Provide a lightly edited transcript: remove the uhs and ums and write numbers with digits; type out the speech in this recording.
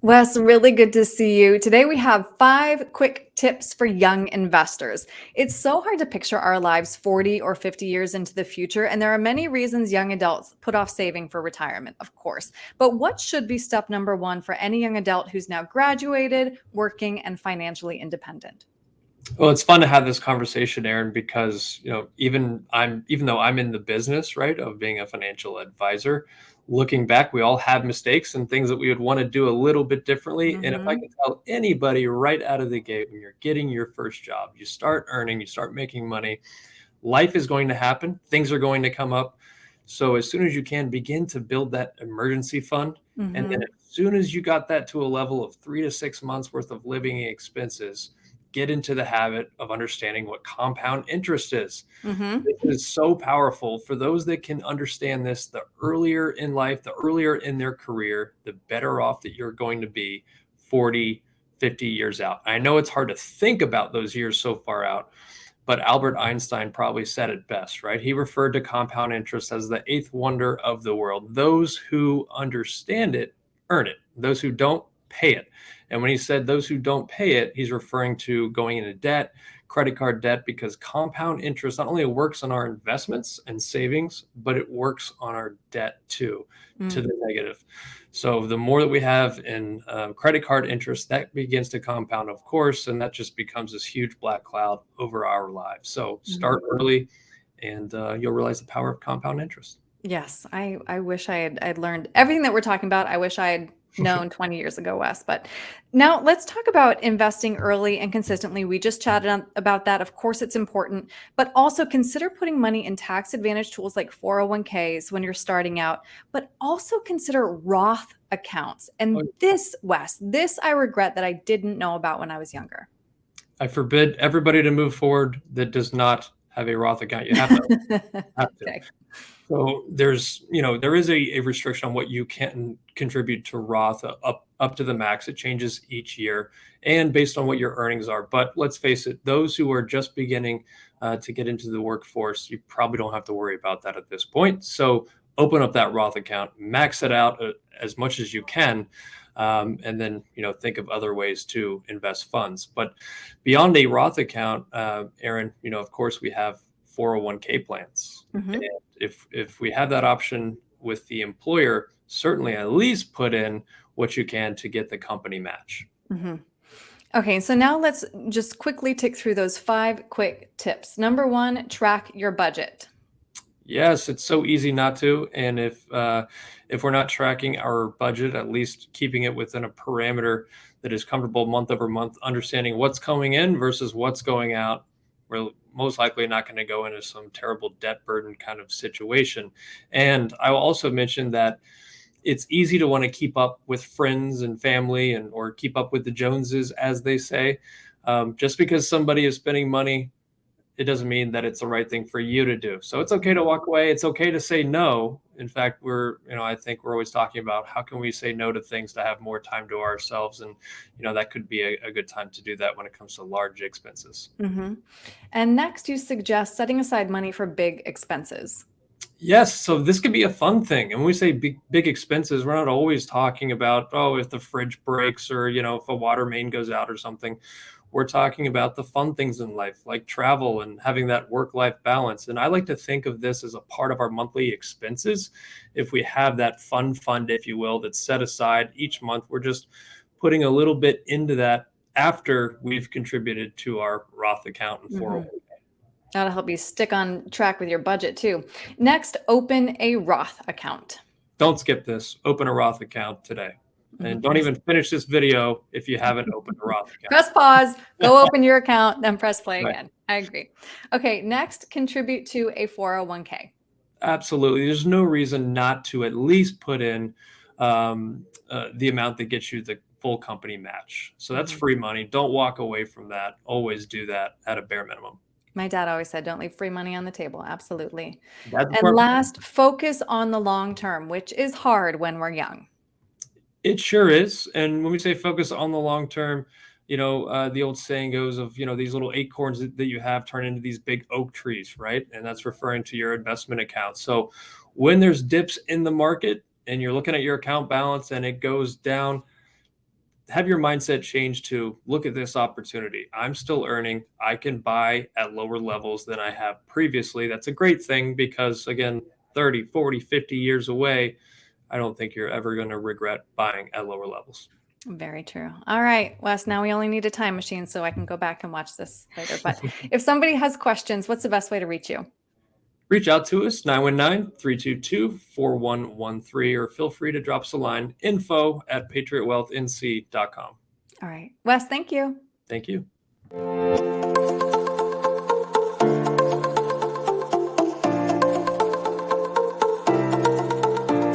Wes, really good to see you. Today we have 5 quick tips for young investors. It's so hard to picture our lives 40 or 50 years into the future, and there are many reasons young adults put off saving for retirement, of course. But what should be step number one for any young adult who's now graduated, working, and financially independent? Well, it's fun to have this conversation, Aaron, because even though I'm in the business, right, of being a financial advisor, looking back, we all have mistakes and things that we would want to do a little bit differently. And if I Hmm. can tell anybody right out of the gate, when you're getting your first job, you start earning, you start making money, life is going to happen, things are going to come up. So as soon as you can, begin to build that emergency fund. And then Hmm. as soon as you got that to a level of 3 to 6 months worth of living expenses, get into the habit of understanding what compound interest is. Hmm. This is so powerful for those that can understand this. The earlier in life, the earlier in their career, the better off that you're going to be 40, 50 years out. I know it's hard to think about those years so far out, but Albert Einstein probably said it best, right? He referred to compound interest as the eighth wonder of the world. Those who understand it earn it, those who don't pay it. And when he said those who don't pay it, he's referring to going into debt, credit card debt, because compound interest not only works on our investments and savings, but it works on our debt too, to the negative. So the more that we have in credit card interest, that begins to compound, of course, and that just becomes this huge black cloud over our lives. So start early, and you'll realize the power of compound interest. Yes, I wish I'd learned everything that we're talking about. I wish I had known 20 years ago, Wes. But now let's talk about investing early and consistently. We just chatted about that. Of course, it's important, but also consider putting money in tax advantage tools like 401ks when you're starting out, but also consider Roth accounts. And this, Wes, this I regret that I didn't know about when I was younger. I forbid everybody to move forward that does not have a Roth account. You have to have to. Okay. So there is a restriction on what you can contribute to Roth up to the max. It changes each year and based on what your earnings are. But let's face it, those who are just beginning to get into the workforce, you probably don't have to worry about that at this point. So open up that Roth account, max it out as much as you can, and then think of other ways to invest funds. But beyond a Roth account, Aaron, of course we have 401k plans. Hmm. If we have that option with the employer, certainly at least put in what you can to get the company match. Hmm. Okay, so now let's just quickly tick through those 5 quick tips. Number one, track your budget. Yes, it's so easy not to, and if we're not tracking our budget, at least keeping it within a parameter that is comfortable month over month, understanding what's coming in versus what's going out, we're most likely not going to go into some terrible debt burden kind of situation. And I will also mention that it's easy to want to keep up with friends and family and or keep up with the Joneses, as they say. Just because somebody is spending money, it doesn't mean that it's the right thing for you to do. So it's okay to walk away. It's okay to say no. In fact, I think we're always talking about how can we say no to things to have more time to ourselves. And, that could be a good time to do that when it comes to large expenses. Hmm. And next, you suggest setting aside money for big expenses. Yes, so this could be a fun thing. And when we say big expenses, we're not always talking about, oh, if the fridge breaks or, if a water main goes out or something. We're talking about the fun things in life, like travel and having that work-life balance. And I like to think of this as a part of our monthly expenses. If we have that fun fund, if you will, that's set aside each month, we're just putting a little bit into that after we've contributed to our Roth account and Hmm. 401. That'll help you stick on track with your budget too. Next, open a Roth account. Don't skip this. Open a Roth account today. And Mhm. don't even finish this video if you haven't opened a Roth Press pause, account. go open your account, then press play Right. again. I agree. Okay, next, contribute to a 401k. Absolutely. There's no reason not to at least put in the amount that gets you the full company match. So that's Mhm. free money. Don't walk away from that. Always do that at a bare minimum. My dad always said, don't leave free money on the table. Absolutely. That's And part. last, focus on the long term, which is hard when we're young. It sure is. And when we say focus on the long term, the old saying goes of, these little acorns that you have turn into these big oak trees, right? And that's referring to your investment account. So when there's dips in the market and you're looking at your account balance and it goes down, have your mindset change to look at this opportunity. I'm still earning. I can buy at lower levels than I have previously. That's a great thing because, again, 30, 40, 50 years away, I don't think you're ever going to regret buying at lower levels. Very true. All right, Wes, now we only need a time machine so I can go back and watch this later. But if somebody has questions, what's the best way to reach you? Reach out to us, 919-322-4113, or feel free to drop us a line, info@patriotwealthnc.com. All right. Wes, thank you. Thank you.